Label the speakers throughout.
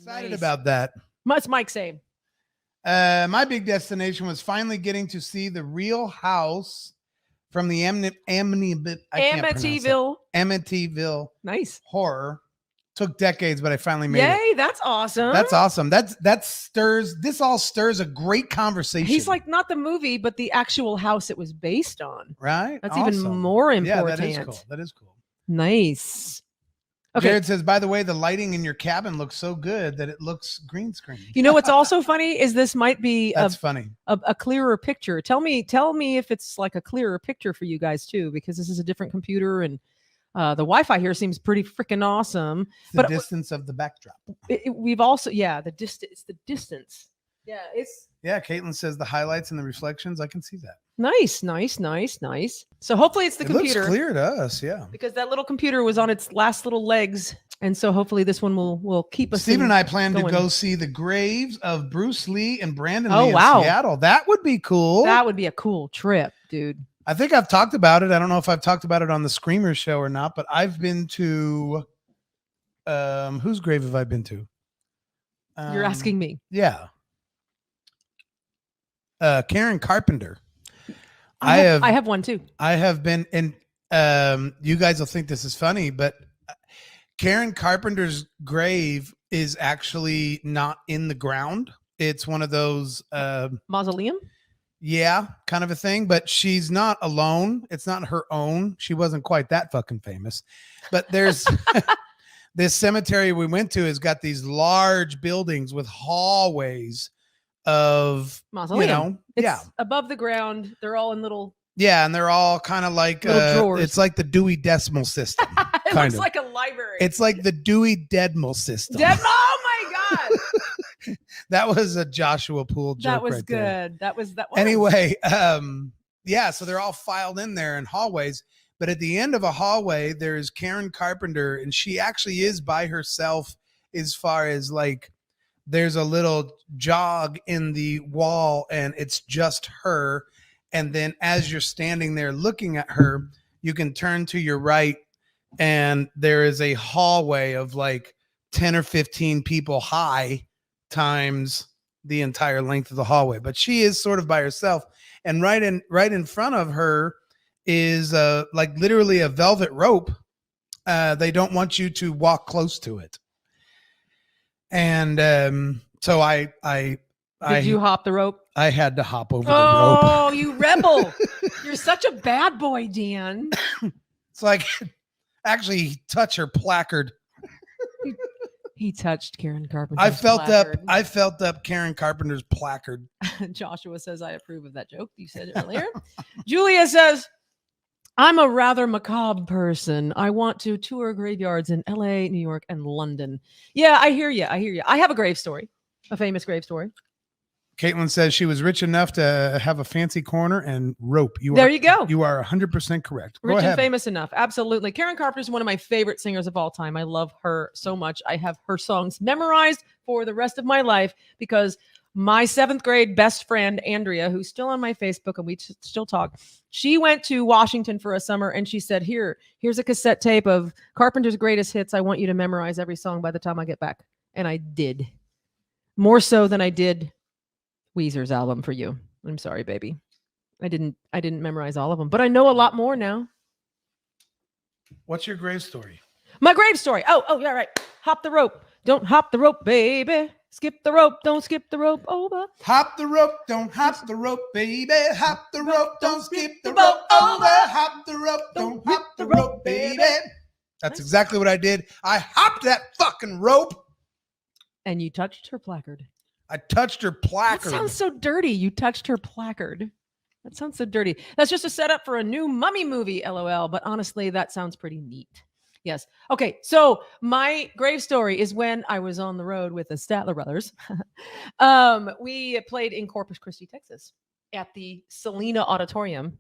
Speaker 1: Excited
Speaker 2: Nice.
Speaker 1: about that.
Speaker 2: What's Mike saying?
Speaker 1: My big destination was finally getting to see the real house from the Amityville
Speaker 2: Nice.
Speaker 1: horror. Took decades, but I finally made it.
Speaker 2: Yay, that's awesome.
Speaker 1: That's awesome. This all stirs a great conversation.
Speaker 2: He's like, not the movie, but the actual house it was based on.
Speaker 1: right?
Speaker 2: That's even more important.
Speaker 1: Yeah, that is cool.
Speaker 2: Nice. Okay.
Speaker 1: Jared says, by the way, the lighting in your cabin looks so good that it looks green screen.
Speaker 2: You know what's also funny is this might be
Speaker 1: That's funny.
Speaker 2: a clearer picture. Tell me if it's like a clearer picture for you guys too, because this is a different computer and the Wi-Fi here seems pretty freaking awesome.
Speaker 1: It's the distance of the backdrop.
Speaker 2: We've also, the distance. It's the distance. Yeah,
Speaker 1: Caitlin says the highlights and the reflections. I can see that.
Speaker 2: Nice. So hopefully it's the computer.
Speaker 1: Looks clear to us, yeah.
Speaker 2: Because that little computer was on its last little legs, and so hopefully this one will keep us.
Speaker 1: Stephen and I plan to go see the graves of Bruce Lee and Brandon
Speaker 2: Oh,
Speaker 1: Lee in
Speaker 2: wow.
Speaker 1: Seattle. That would be cool.
Speaker 2: That would be a cool trip, dude.
Speaker 1: I think I've talked about it. I don't know if I've talked about it on the Screamers show or not, but I've been to whose grave have I been to?
Speaker 2: You're asking me.
Speaker 1: Yeah. Karen Carpenter.
Speaker 2: I have one too.
Speaker 1: I have been, and you guys will think this is funny, but Karen Carpenter's grave is actually not in the ground. It's one of those
Speaker 2: Mausoleum?
Speaker 1: Yeah, kind of a thing, but she's not alone. It's not her own. She wasn't quite that fucking famous. But there's this cemetery we went to has got these large buildings with hallways of
Speaker 2: Mausoleum. It's above the ground. They're all in little.
Speaker 1: Yeah, and they're all kind of like
Speaker 2: drawers.
Speaker 1: It's like the Dewey Decimal System.
Speaker 2: It looks like a library.
Speaker 1: It's like the Dewey Decimal System.
Speaker 2: Oh my god.
Speaker 1: That was a Joshua Poole joke.
Speaker 2: That was
Speaker 1: right
Speaker 2: good.
Speaker 1: There.
Speaker 2: That was.
Speaker 1: Anyway, so they're all filed in there in hallways. But at the end of a hallway, there's Karen Carpenter, and she actually is by herself as far as like there's a little jog in the wall, and it's just her. And then as you're standing there looking at her, you can turn to your right, and there is a hallway of like 10 or 15 people high times the entire length of the hallway. But she is sort of by herself. And right in front of her is like literally a velvet rope. They don't want you to walk close to it. And so
Speaker 2: Did you hop the rope?
Speaker 1: I had to hop over the rope.
Speaker 2: Oh, you rebel. You're such a bad boy, Dan.
Speaker 1: It's like actually touch her placard.
Speaker 2: He touched Karen Carpenter's
Speaker 1: I felt
Speaker 2: placard.
Speaker 1: up Karen Carpenter's placard.
Speaker 2: Joshua says, I approve of that joke you said earlier. Julia says, I'm a rather macabre person. I want to tour graveyards in LA, New York, and London. Yeah, I hear you. I have a grave story, a famous grave story.
Speaker 1: Caitlin says she was rich enough to have a fancy corner and rope.
Speaker 2: There you go.
Speaker 1: You are 100% correct. Go
Speaker 2: Rich
Speaker 1: ahead.
Speaker 2: and famous enough. Absolutely. Karen Carpenter is one of my favorite singers of all time. I love her so much. I have her songs memorized for the rest of my life because my 7th grade best friend, Andrea, who's still on my Facebook and we still talk, she went to Washington for a summer and she said, here's a cassette tape of Carpenter's greatest hits. I want you to memorize every song by the time I get back. And I did. More so than I did Weezer's album for you. I'm sorry, baby. I didn't memorize all of them, but I know a lot more now.
Speaker 1: What's your grave story?
Speaker 2: My grave story. Oh, yeah, right. Hop the rope. Don't hop the rope, baby. Skip the rope. Don't skip the rope over.
Speaker 1: Hop the rope. Don't hop the rope, baby. Hop the rope. Don't skip the rope over. Hop the rope. Don't hop the rope, baby. That's exactly what I did. I hopped that fucking rope.
Speaker 2: And you touched her placard.
Speaker 1: I touched her placard.
Speaker 2: That sounds so dirty. You touched her placard. That sounds so dirty. That's just a setup for a new Mummy movie, LOL. But honestly, that sounds pretty neat. Yes. Okay. So my grave story is when I was on the road with the Statler brothers. We played in Corpus Christi, Texas at the Selena Auditorium.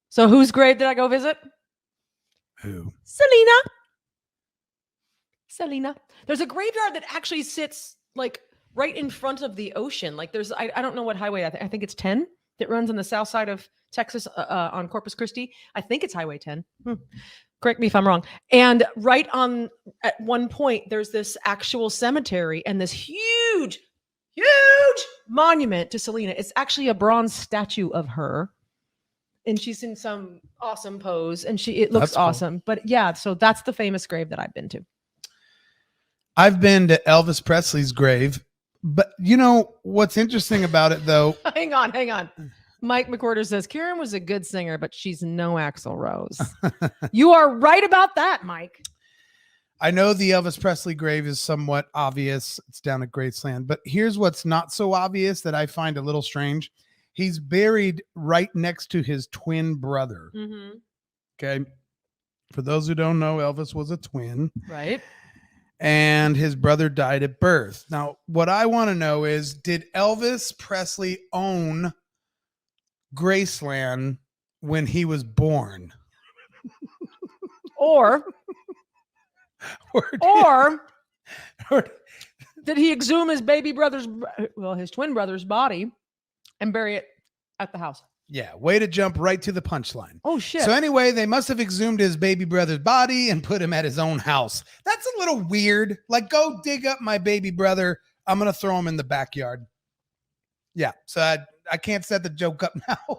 Speaker 2: So whose grave did I go visit?
Speaker 1: Who?
Speaker 2: Selena. There's a graveyard that actually sits like right in front of the ocean. Like there's, I don't know what highway. I think it's 10 that runs on the south side of Texas on Corpus Christi. I think it's Highway 10. Correct me if I'm wrong. And right on at one point, there's this actual cemetery and this huge monument to Selena. It's actually a bronze statue of her. And she's in some awesome pose and it looks
Speaker 1: That's cool.
Speaker 2: awesome. But yeah, so that's the famous grave that I've been to.
Speaker 1: I've been to Elvis Presley's grave, but you know what's interesting about it though?
Speaker 2: Hang on. Mike McWhorter says Karen was a good singer, but she's no Axl Rose. You are right about that, Mike.
Speaker 1: I know the Elvis Presley grave is somewhat obvious. It's down at Graceland, but here's what's not so obvious that I find a little strange. He's buried right next to his twin brother.
Speaker 2: Mm-hmm.
Speaker 1: Okay. For those who don't know, Elvis was a twin.
Speaker 2: Right.
Speaker 1: And his brother died at birth. Now, what I want to know is, did Elvis Presley own Graceland when he was born?
Speaker 2: Or did he exhume his his twin brother's body and bury it at the house?
Speaker 1: Yeah, way to jump right to the punchline.
Speaker 2: Oh, shit.
Speaker 1: So anyway, they must have exhumed his baby brother's body and put him at his own house. That's a little weird. Like, go dig up my baby brother. I'm going to throw him in the backyard. Yeah, so I can't set the joke up now.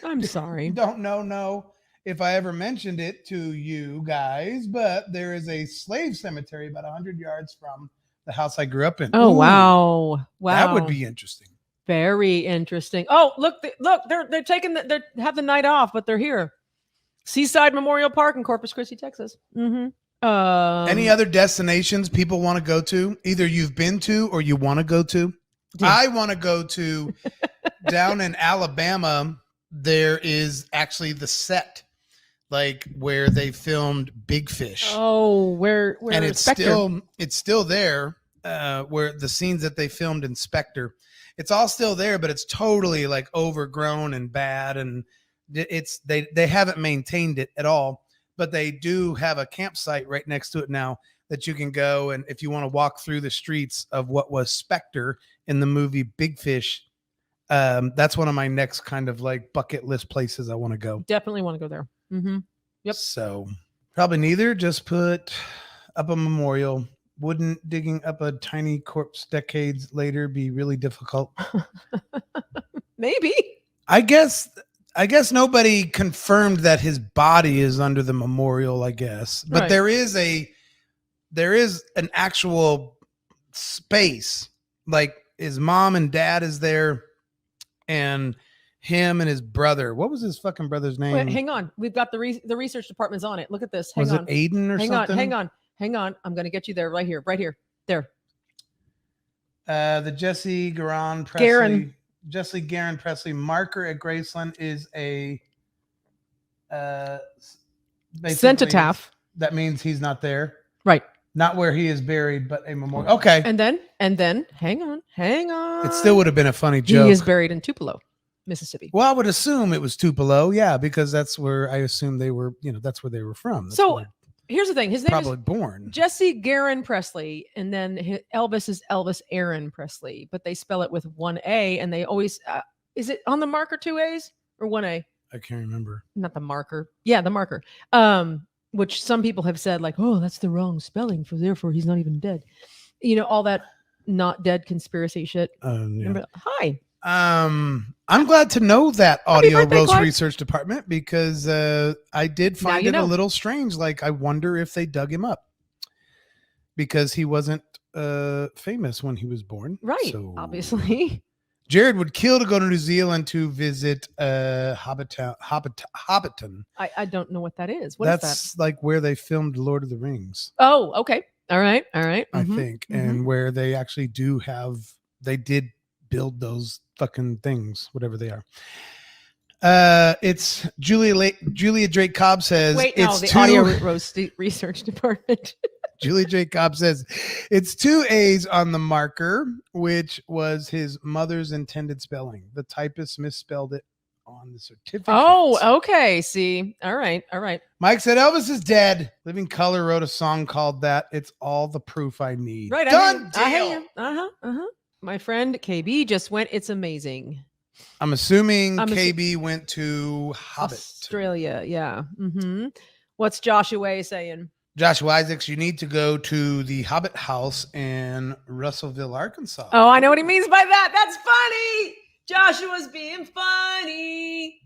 Speaker 2: I'm sorry.
Speaker 1: Don't know if I ever mentioned it to you guys, but there is a slave cemetery about 100 yards from the house I grew up in.
Speaker 2: Oh,
Speaker 1: Ooh,
Speaker 2: wow.
Speaker 1: that would be interesting.
Speaker 2: Very interesting. Oh, look! They're taking they have the night off, but they're here. Seaside Memorial Park in Corpus Christi, Texas. Mm-hmm.
Speaker 1: Any other destinations people want to go to? Either you've been to or you want to go to. Yeah. I want to go to down in Alabama. There is actually the set, like where they filmed Big Fish.
Speaker 2: Oh, where
Speaker 1: and it's still there. Where the scenes that they filmed in Spectre. It's all still there, but it's totally like overgrown and bad. And they haven't maintained it at all, but they do have a campsite right next to it now that you can go. And if you want to walk through the streets of what was Spectre in the movie Big Fish, that's one of my next kind of like bucket list places I want to go.
Speaker 2: Definitely want to go there. Mm-hmm. Yep.
Speaker 1: So probably neither. Just put up a memorial. Wouldn't digging up a tiny corpse decades later be really difficult?
Speaker 2: Maybe.
Speaker 1: I guess nobody confirmed that his body is under the memorial, I guess. But
Speaker 2: right.
Speaker 1: there is an actual space. Like his mom and dad is there, and him and his brother. What was his fucking brother's name?
Speaker 2: Wait, hang on. We've got the research department's on it. Look at this.
Speaker 1: Was it Aiden or something?
Speaker 2: Hang on. I'm going to get you there. Right here. There.
Speaker 1: The Jesse Garon Presley marker at Graceland is a
Speaker 2: cenotaph.
Speaker 1: That means he's not there.
Speaker 2: Right.
Speaker 1: Not where he is buried, but a memorial. Okay.
Speaker 2: And then hang on.
Speaker 1: It still would have been a funny joke.
Speaker 2: He is buried in Tupelo, Mississippi.
Speaker 1: Well, I would assume it was Tupelo. Yeah, because that's where I assume they were, that's where they were from. That's
Speaker 2: here's the thing. His name
Speaker 1: probably
Speaker 2: is
Speaker 1: born
Speaker 2: Jesse Garon Presley, and then Elvis is Elvis Aaron Presley, but they spell it with one A, and they always is it on the marker 2 A's or 1 A?
Speaker 1: I can't remember.
Speaker 2: Not the marker. Yeah, the marker. Which some people have said like, oh, that's the wrong spelling, therefore he's not even dead. All that not dead conspiracy shit.
Speaker 1: Yeah.
Speaker 2: Hi.
Speaker 1: I'm glad to know that Audio Rose Research Department because I did find it a little strange. Like, I wonder if they dug him up because he wasn't famous when he was born.
Speaker 2: Right.
Speaker 1: So,
Speaker 2: obviously.
Speaker 1: Jared would kill to go to New Zealand to visit Hobbiton.
Speaker 2: I don't know what that is.
Speaker 1: That's like where they filmed Lord of the Rings.
Speaker 2: Oh, okay. All right. Mm-hmm.
Speaker 1: I think. Mm-hmm. And where they actually they did build those fucking things, whatever they are. It's Julia Drake Cobb says.
Speaker 2: Wait, no, the Audio Rose Research Department.
Speaker 1: Julia Drake Cobb says it's 2 A's on the marker, which was his mother's intended spelling. The typist misspelled it on the certificate.
Speaker 2: Oh, okay. See, all right.
Speaker 1: Mike said Elvis is dead. Living Color wrote a song called that. It's all the proof I need.
Speaker 2: Right.
Speaker 1: Done deal.
Speaker 2: I hear you. My friend KB just went. It's amazing.
Speaker 1: I'm assuming
Speaker 2: I'm
Speaker 1: KB went to Hobbit.
Speaker 2: Australia, yeah. What's Joshua saying?
Speaker 1: Joshua Isaacs, you need to go to the Hobbit House in Russellville, Arkansas.
Speaker 2: Oh, I know what he means by that. That's funny. Joshua's being funny.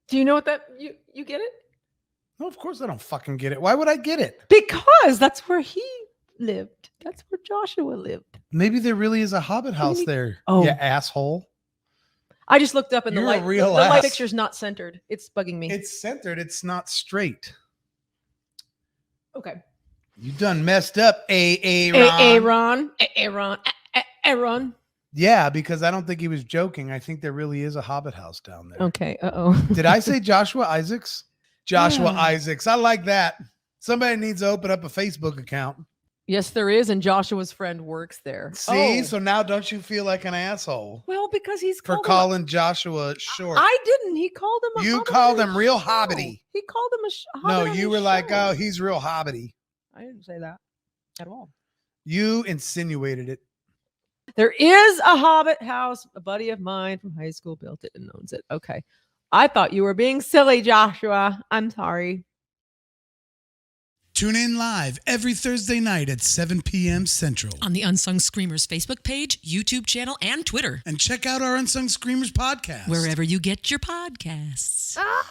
Speaker 2: Do you know what that you get it?
Speaker 1: No, of course I don't fucking get it. Why would I get it?
Speaker 2: Because that's where he lived. That's where Joshua lived.
Speaker 1: Maybe there really is a Hobbit House there.
Speaker 2: Oh.
Speaker 1: Yeah, asshole.
Speaker 2: I just looked up and the
Speaker 1: You're a
Speaker 2: light
Speaker 1: real
Speaker 2: the light
Speaker 1: ass.
Speaker 2: picture's not centered. It's bugging me.
Speaker 1: It's centered. It's not straight.
Speaker 2: Okay.
Speaker 1: You done messed up, Aaron.
Speaker 2: Aaron.
Speaker 1: Yeah, because I don't think he was joking. I think there really is a Hobbit House down there.
Speaker 2: Okay. Uh-oh.
Speaker 1: Did I say Joshua Isaacs? Joshua
Speaker 2: Yeah.
Speaker 1: Isaacs. I like that. Somebody needs to open up a Facebook account.
Speaker 2: Yes, there is, and Joshua's friend works there.
Speaker 1: See?
Speaker 2: Oh.
Speaker 1: So now don't you feel like an asshole
Speaker 2: Well, because he's
Speaker 1: for
Speaker 2: called
Speaker 1: calling Joshua short?
Speaker 2: I didn't. He called him a
Speaker 1: You
Speaker 2: hobbit
Speaker 1: called
Speaker 2: on
Speaker 1: him
Speaker 2: his
Speaker 1: real
Speaker 2: show.
Speaker 1: hobbity.
Speaker 2: He called him a
Speaker 1: No,
Speaker 2: hobbit on
Speaker 1: you
Speaker 2: his
Speaker 1: were like,
Speaker 2: show.
Speaker 1: oh, he's real hobbity.
Speaker 2: I didn't say that at all.
Speaker 1: You insinuated it.
Speaker 2: There is a Hobbit house. A buddy of mine from high school built it and owns it. Okay. I thought you were being silly, Joshua. I'm sorry.
Speaker 1: Tune in live every Thursday night at 7 p.m. Central.
Speaker 3: On the Unsung Screamers Facebook page, YouTube channel, and Twitter.
Speaker 1: And check out our Unsung Screamers podcast.
Speaker 3: Wherever you get your podcasts.
Speaker 2: Ah!